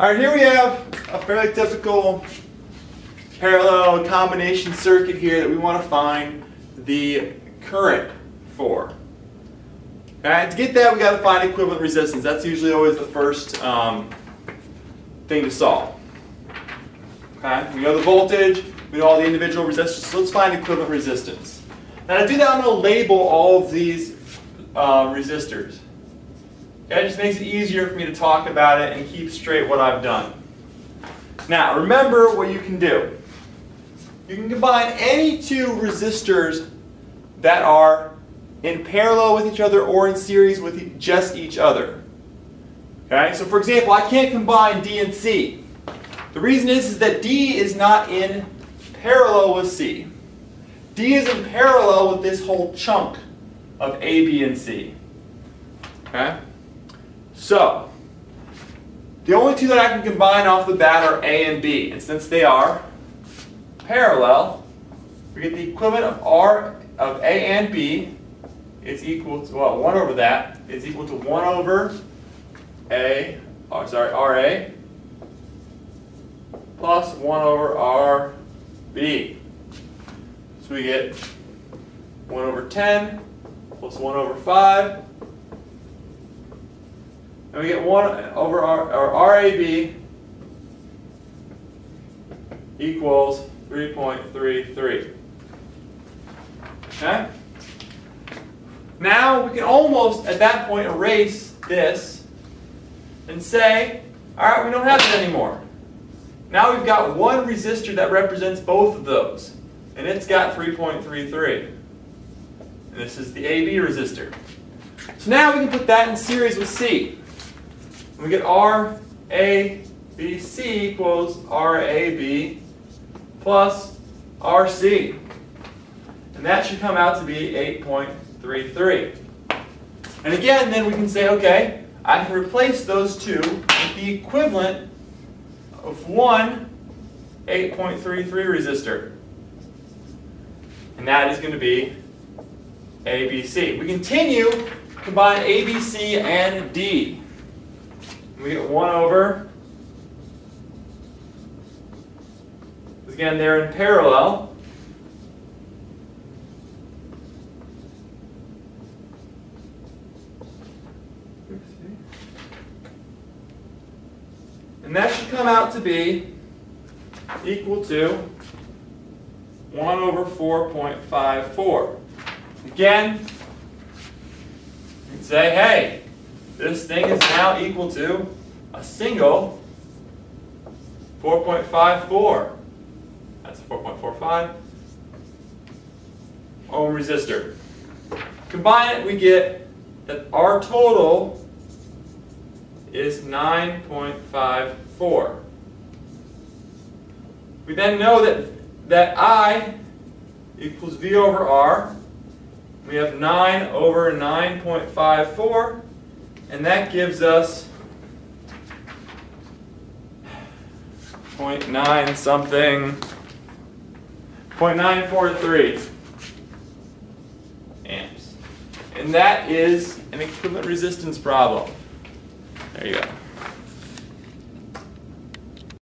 All right, here we have a fairly typical parallel combination circuit here that we want to find the current for. Okay, to get that, we got to find equivalent resistance. That's usually always the first thing to solve. Okay, we know the voltage, we know all the individual resistors, so let's find equivalent resistance. Now to do that, I'm going to label all of these resistors. Okay, it just makes it easier for me to talk about it and keep straight what I've done. Now remember what you can do. You can combine any two resistors that are in parallel with each other or in series with just each other. Okay, so for example, I can't combine D and C. The reason is that D is not in parallel with C. D is in parallel with this whole chunk of A, B, and C. Okay? So, the only two that I can combine off the bat are A and B. And since they are parallel, we get the equivalent of A and B is equal to, well, 1 over that is equal to 1 over RA plus 1 over RB. So we get 1 over 10 plus 1 over 5. And we get 1 over RAB equals 3.33. Okay? Now we can almost, at that point, erase this and say, all right, we don't have it anymore. Now we've got one resistor that represents both of those, and it's got 3.33. And this is the AB resistor. So now we can put that in series with C. And we get RABC equals RAB plus RC. And that should come out to be 8.33. And again, then we can say, okay, I can replace those two with the equivalent of one 8.33 resistor. And that is going to be ABC. We continue to combine ABC and D. We get 1 over, again, they're in parallel. And that should come out to be equal to 1 over 4.54. Again, you can say, hey, this thing is now equal to a single 4.54. That's 4.45 ohm resistor. Combine it, we get that our total is 9.54. We then know that I equals V over R. We have 9 over 9.54, and that gives us 0.9 something, 0.943 amps. And that is an equivalent resistance problem. There you go.